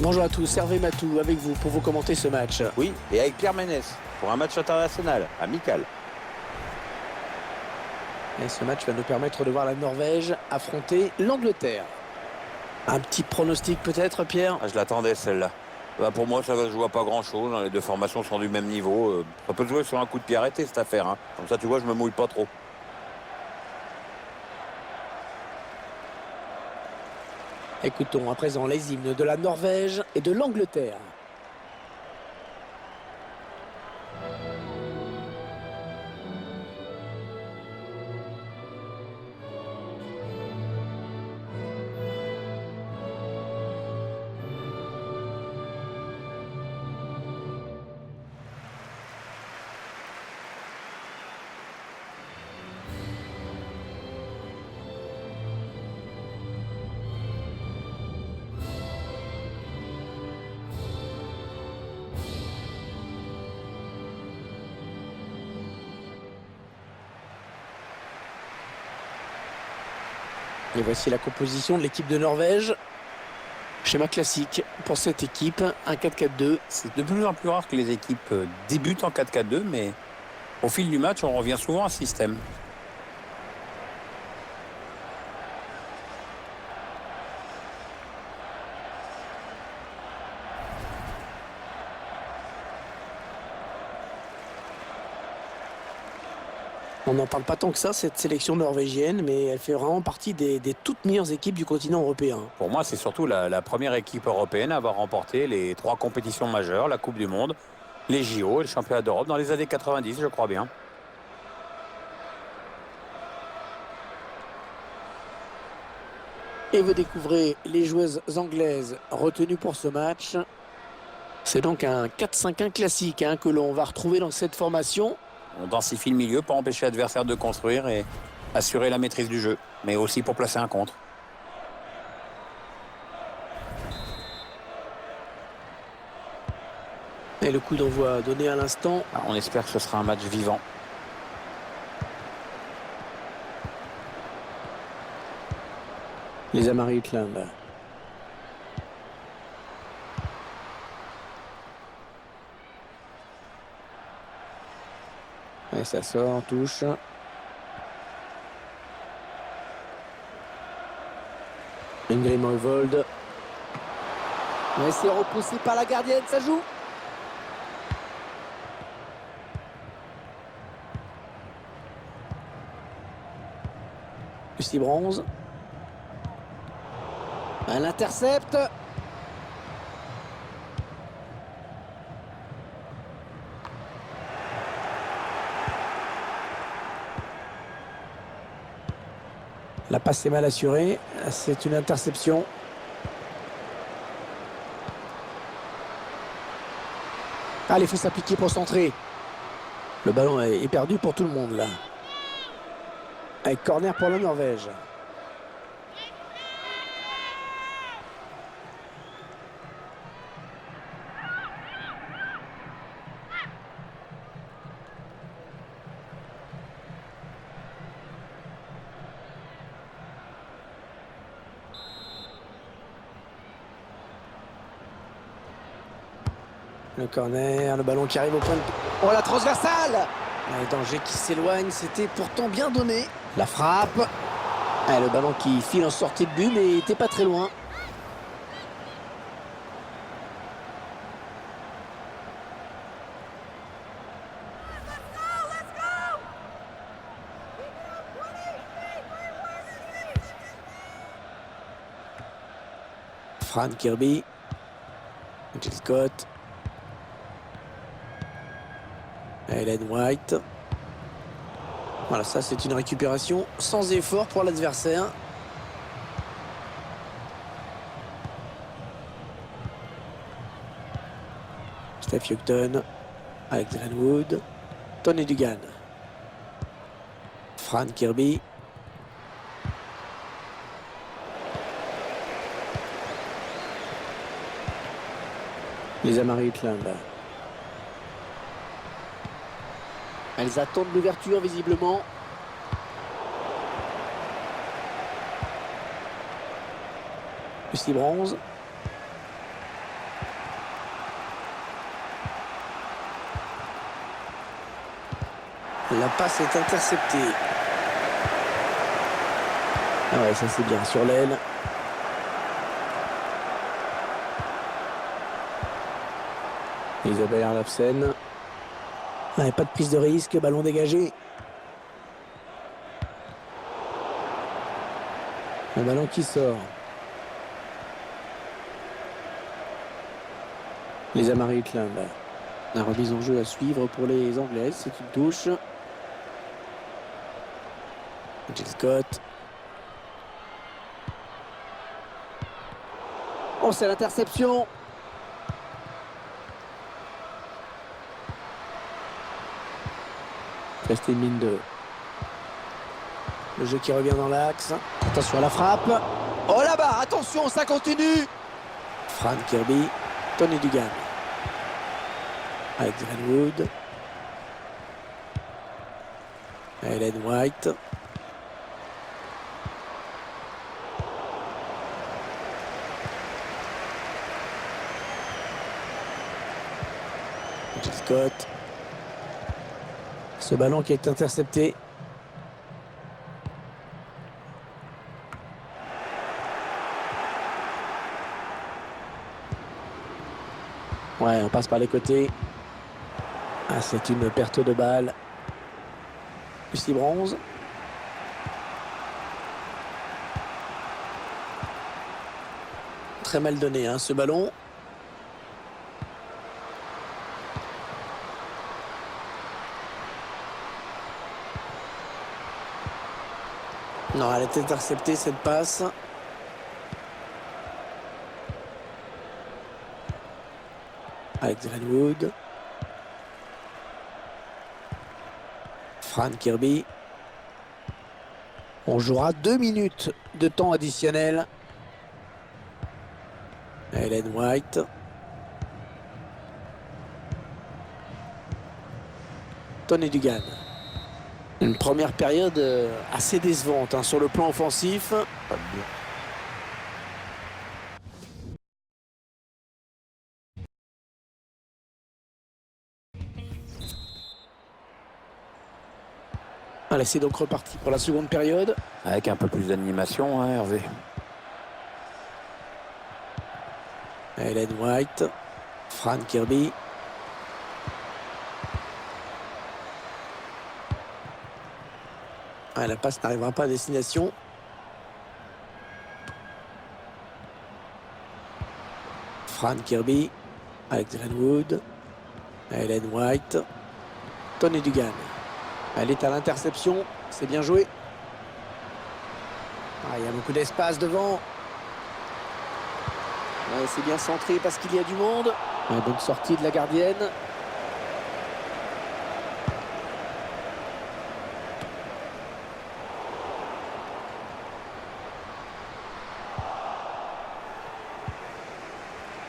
Bonjour à tous, Hervé Matou avec vous pour vous commenter ce match. Oui, et avec Pierre Ménès pour un match international, amical. Et ce match va nous permettre de voir la Norvège affronter l'Angleterre. Un petit pronostic peut-être, Pierre? Je l'attendais celle-là. Pour moi, ça va se jouer à pas grand-chose. Les deux formations sont du même niveau. Ça peut se jouer sur un coup de pied arrêté cette affaire. Hein. Comme ça, tu vois, je me mouille pas trop. Écoutons à présent les hymnes de la Norvège et de l'Angleterre. Et voici la composition de l'équipe de Norvège. Schéma classique pour cette équipe, un 4-4-2. C'est de plus en plus rare que les équipes débutent en 4-4-2, mais au fil du match, on revient souvent à ce système. On n'en parle pas tant que ça, cette sélection norvégienne, mais elle fait vraiment partie des toutes meilleures équipes du continent européen. Pour moi, c'est surtout la première équipe européenne à avoir remporté les 3 compétitions majeures, la Coupe du Monde, les JO et le Championnat d'Europe dans les années 90, je crois bien. Et vous découvrez les joueuses anglaises retenues pour ce match. C'est donc un 4-5-1 classique que l'on va retrouver dans cette formation. On densifie le milieu pour empêcher l'adversaire de construire et assurer la maîtrise du jeu, mais aussi pour placer un contre. Et le coup d'envoi donné à l'instant. On espère que ce sera un match vivant. Les Amari Utland. Et ça sort en touche. Ingrid Moivold. Mais c'est repoussé par la gardienne, ça joue. Lucie Bronze. Elle intercepte. La passe est mal assurée. C'est une interception. Allez, il faut s'appliquer pour centrer. Le ballon est perdu pour tout le monde là. Avec corner pour la Norvège. Le corner, le ballon qui arrive au point de... Oh, la transversale! Le danger qui s'éloigne, c'était pourtant bien donné. La frappe. Et le ballon qui file en sortie de but, mais il n'était pas très loin. Fran Kirby. Jill Scott. Ellen White. Voilà, ça c'est une récupération sans effort pour l'adversaire. Steph Houghton. Alex Greenwood. Tony Dugan. Fran Kirby. Les Amari Utland. Elles attendent l'ouverture visiblement. Lucie Bronze. La passe est interceptée. Ah ouais, ça c'est bien sur l'aile. Isabelle Arlapsen. Ouais, pas de prise de risque, ballon dégagé. Le ballon qui sort. Les Amari Utland. La remise en jeu à suivre pour les Anglaises. C'est une touche. Jill Scott. Oh, c'est l'interception. Reste une mine 2. Le jeu qui revient dans l'axe. Attention à la frappe. Oh là-bas, attention, ça continue. Fran Kirby. Tony Dugan. Avec Greenwood. Ellen White. Jill Scott. Ce ballon qui est intercepté. Ouais, on passe par les côtés. Ah, c'est une perte de balle. Lucie Bronze. Très mal donné, hein, ce ballon. Non, elle est interceptée, cette passe. Avec Greenwood. Fran Kirby. On jouera 2 minutes de temps additionnel. Ellen White. Tony Dugan. Une première période assez décevante, hein, sur le plan offensif. Pas de but. Allez, c'est donc reparti pour la seconde période. Avec un peu plus d'animation, hein, Hervé. Ellen White. Fran Kirby. Ah, la passe n'arrivera pas à destination. Fran Kirby. Avec Greenwood. Ellen White. Tony Dugan. Elle est à l'interception. C'est bien joué. Ah, il y a beaucoup d'espace devant. Ouais, c'est bien centré parce qu'il y a du monde. Une bonne sortie de la gardienne.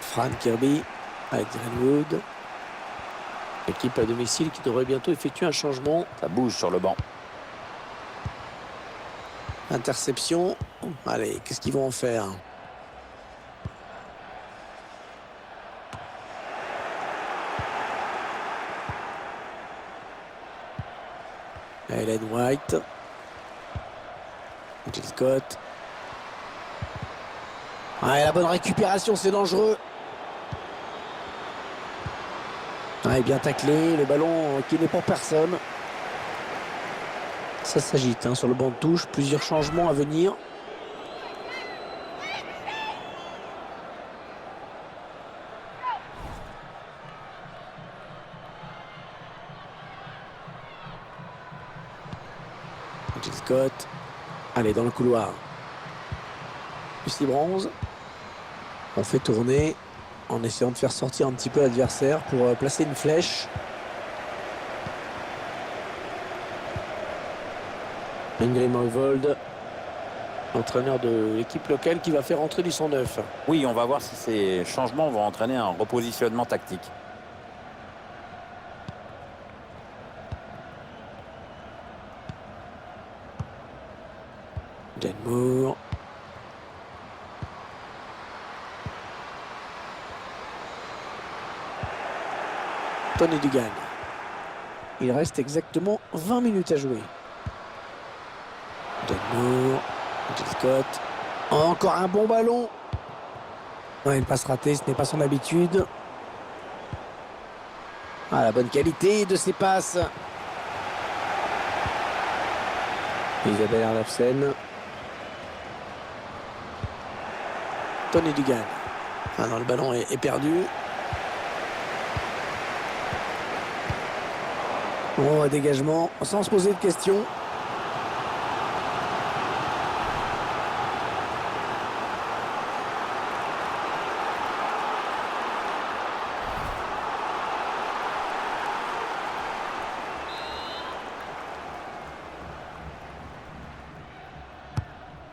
Fran Kirby avec Greenwood. L'équipe à domicile qui devrait bientôt effectuer un changement. Ça bouge sur le banc. Interception. Allez, qu'est-ce qu'ils vont en faire? Ellen White. Jill Scott. Ah, et la bonne récupération, c'est dangereux. Ah, bien taclé, le ballon qui n'est pour personne. Ça s'agite, hein, sur le banc de touche, plusieurs changements à venir. Jill Scott. Allez, dans le couloir. Lucie Bronze. On fait tourner en essayant de faire sortir un petit peu l'adversaire pour placer une flèche. Ingrid Moivold, entraîneur de l'équipe locale qui va faire entrer du 109. Oui, on va voir si ces changements vont entraîner un repositionnement tactique. Dan Moore. Tony Dugan. Il reste exactement 20 minutes à jouer. Denbourg, Jill Scott. Encore un bon ballon. Ouais, une passe ratée, ce n'est pas son habitude. Ah, la bonne qualité de ses passes. Isabelle Arlafsen. Tony Dugan. Ah non, le ballon est perdu. Bon, dégagement, sans se poser de questions.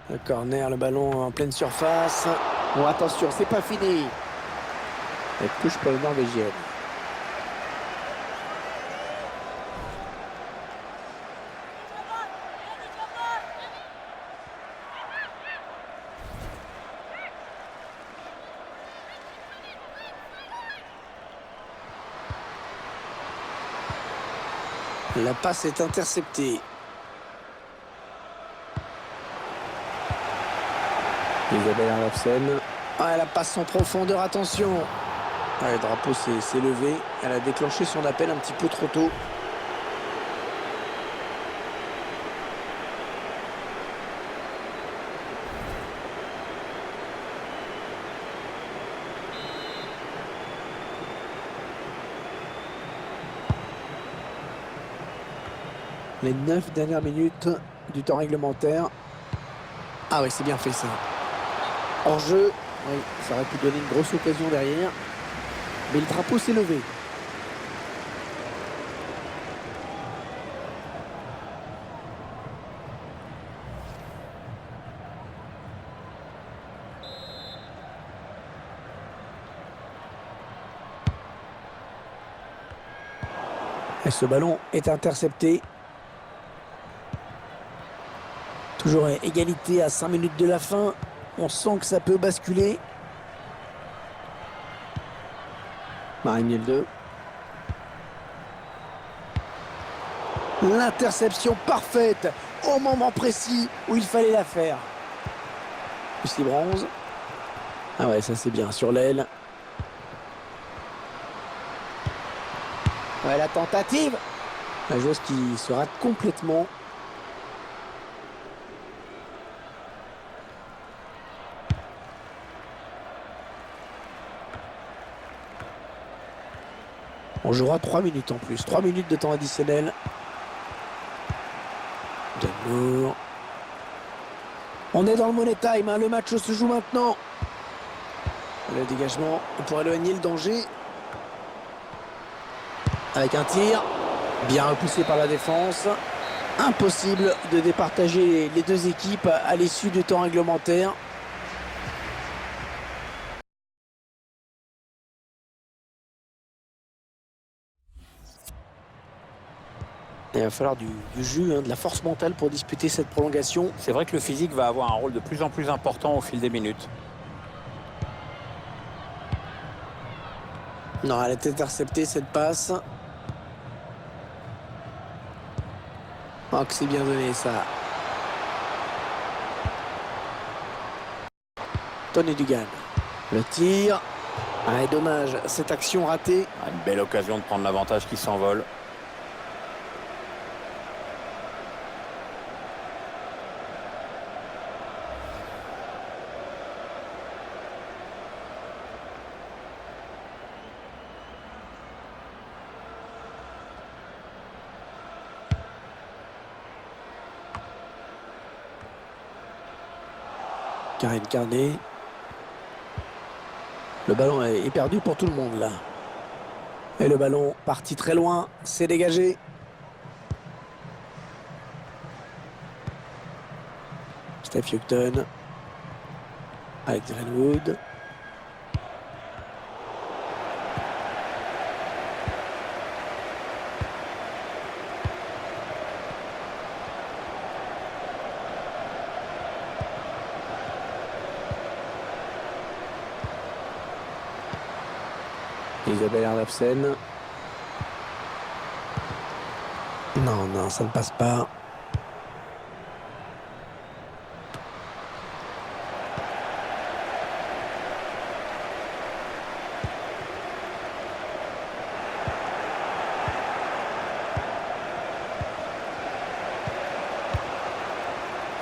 Le corner, le ballon en pleine surface. Bon, attention, c'est pas fini. Elle touche pour les Norvégiennes. La passe est interceptée. Isabelle Arlafsen. Ah, la passe en profondeur, attention. Ah, le drapeau s'est levé. Elle a déclenché son appel un petit peu trop tôt. Les 9 dernières minutes du temps réglementaire. Ah oui, c'est bien fait ça. Hors jeu, oui, ça aurait pu donner une grosse occasion derrière. Mais le drapeau s'est levé. Et ce ballon est intercepté. Toujours égalité à 5 minutes de la fin. On sent que ça peut basculer. Marine Miel. L'interception parfaite au moment précis où il fallait la faire. Lucie Bronze. Ah ouais, ça c'est bien sur l'aile. Ouais, la tentative. La joueuse qui se rate complètement. On jouera 3 minutes en plus. 3 minutes de temps additionnel. Denbourg. On est dans le money time. Hein. Le match se joue maintenant. Le dégagement pour éloigner le danger. Avec un tir. Bien repoussé par la défense. Impossible de départager les deux équipes à l'issue du temps réglementaire. Il va falloir du jus, hein, de la force mentale pour disputer cette prolongation. C'est vrai que le physique va avoir un rôle de plus en plus important au fil des minutes. Non, elle est interceptée cette passe. Oh, que c'est bien donné ça. Tony Dugan. Le tir. Ah, et dommage, cette action ratée. Une belle occasion de prendre l'avantage qui s'envole. Karine Carnet. Le ballon est perdu pour tout le monde là. Et le ballon parti très loin, c'est dégagé. Steph Houghton. Alex Greenwood. Isabelle Arlafsen. Non, non, ça ne passe pas.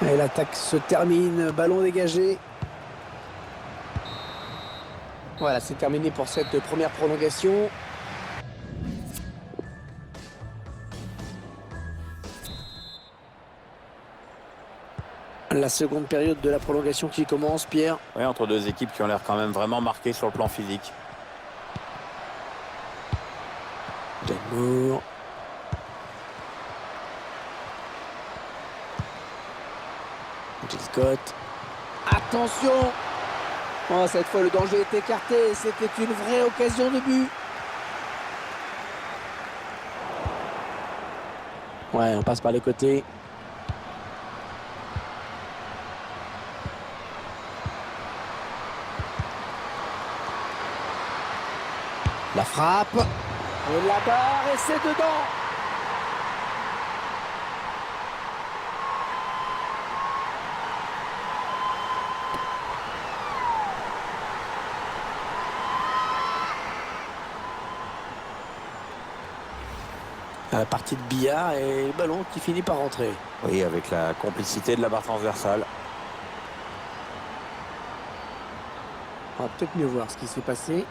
Et l'attaque se termine, ballon dégagé. Voilà, c'est terminé pour cette première prolongation. La seconde période de la prolongation qui commence, Pierre. Oui, entre deux équipes qui ont l'air quand même vraiment marquées sur le plan physique. Damour. Jill Scott. Attention! Oh, cette fois, le danger est écarté. C'était une vraie occasion de but. Ouais, on passe par les côtés. La frappe. Et la barre, et c'est dedans. La partie de billard et le ballon qui finit par rentrer. Oui, avec la complicité de la barre transversale. On va peut-être mieux voir ce qui s'est passé.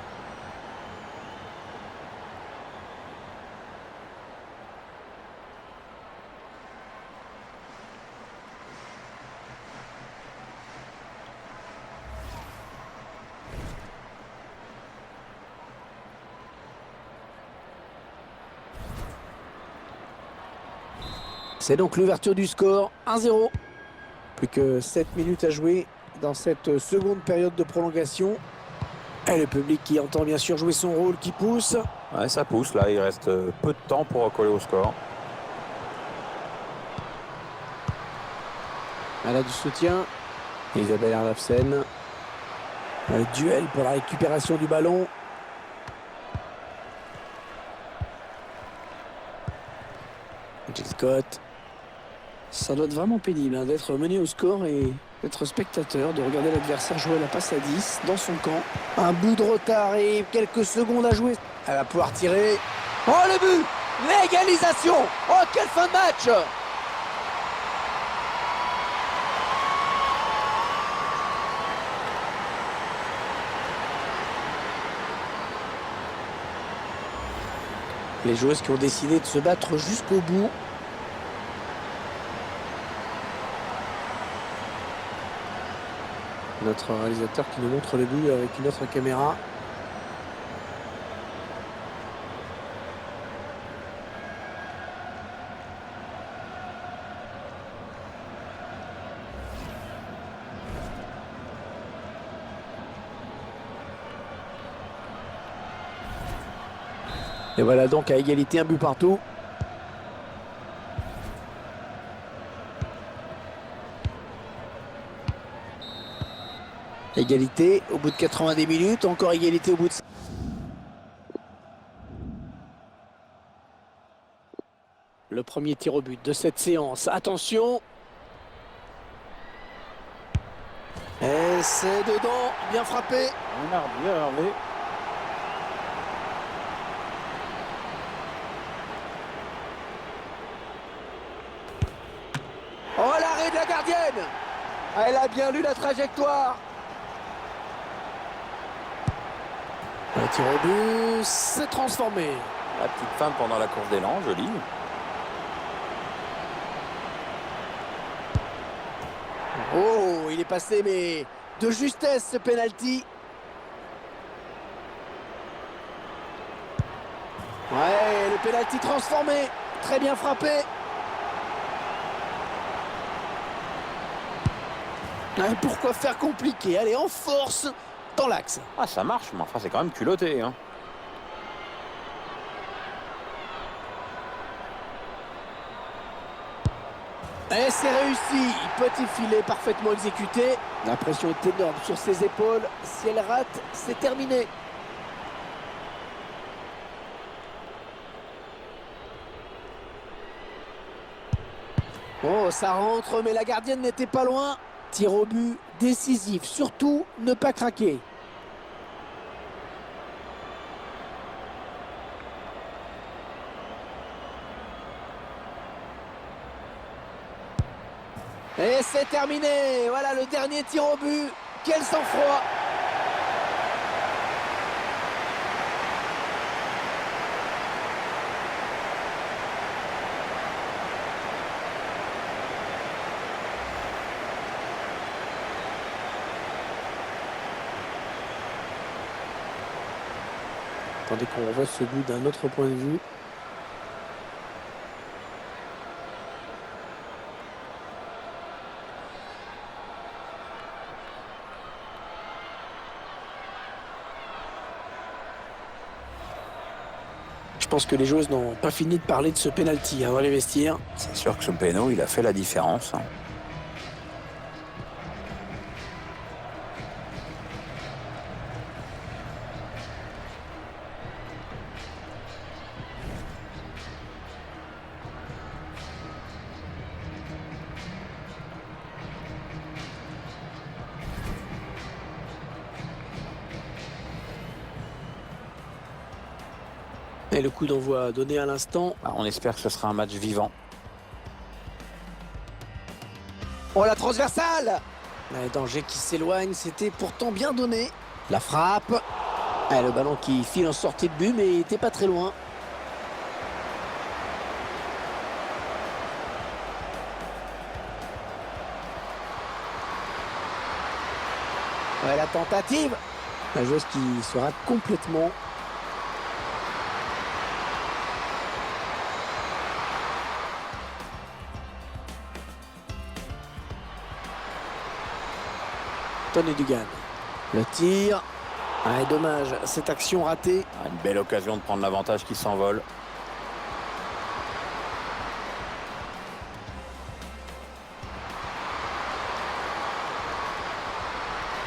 C'est donc l'ouverture du score, 1-0. Plus que 7 minutes à jouer dans cette seconde période de prolongation. Et le public qui entend bien sûr jouer son rôle, qui pousse. Ouais, ça pousse là, il reste peu de temps pour recoller au score. Elle a du soutien. Isabelle Erlafsen. Un duel pour la récupération du ballon. Jill Scott. Ça doit être vraiment pénible hein, d'être mené au score et d'être spectateur, de regarder l'adversaire jouer la passe à 10 dans son camp. Un bout de retard et quelques secondes à jouer. Elle va pouvoir tirer. Oh, le but! L'égalisation! Oh, quelle fin de match! Les joueuses qui ont décidé de se battre jusqu'au bout. Notre réalisateur qui nous montre le but avec une autre caméra. Et voilà donc à égalité, un but partout. Égalité au bout de 90 minutes, encore égalité au bout de... Le premier tir au but de cette séance. Attention. Et c'est dedans, bien frappé. On a bien Hervé. Oh, l'arrêt de la gardienne. Elle a bien lu la trajectoire. Un tir au but, c'est transformé. La petite feinte pendant la course d'élan, jolie. Oh, il est passé, mais de justesse ce penalty. Ouais, le penalty transformé. Très bien frappé. Pourquoi faire compliqué? Allez, en force, dans l'axe. Ah, ça marche, mais enfin, c'est quand même culotté. Hein. Et c'est réussi. Petit filet parfaitement exécuté. La pression est énorme sur ses épaules. Si elle rate, c'est terminé. Oh, ça rentre, mais la gardienne n'était pas loin. Tir au but décisif, surtout ne pas craquer. Et c'est terminé. Voilà le dernier tir au but. Quel sang-froid. Attendez qu'on revoie ce but d'un autre point de vue. Je pense que les joueuses n'ont pas fini de parler de ce penalty avant les vestiaires. C'est sûr que ce péno, il a fait la différence. Et le coup d'envoi donné à l'instant. On espère que ce sera un match vivant. Oh, la transversale! Le danger qui s'éloigne, c'était pourtant bien donné. La frappe. Et le ballon qui file en sortie de but, mais il n'était pas très loin. Ouais, la tentative. La joueuse qui se rate complètement. Tony Dugan. Le tir. Ah, et dommage, cette action ratée. Une belle occasion de prendre l'avantage qui s'envole.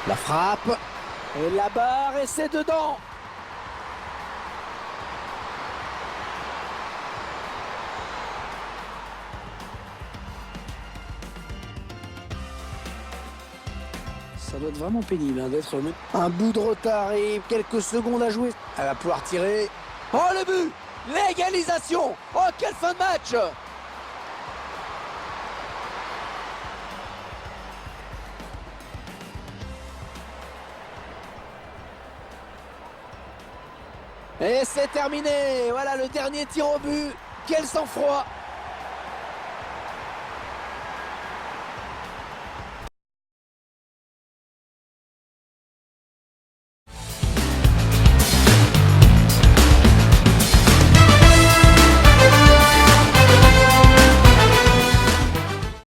La frappe. Et la barre, et c'est dedans. Ça doit être vraiment pénible d'être un bout de retard et quelques secondes à jouer. Elle va pouvoir tirer. Oh, le but! L'égalisation! Oh, quelle fin de match! Et c'est terminé. Voilà le dernier tir au but. Quel sang-froid!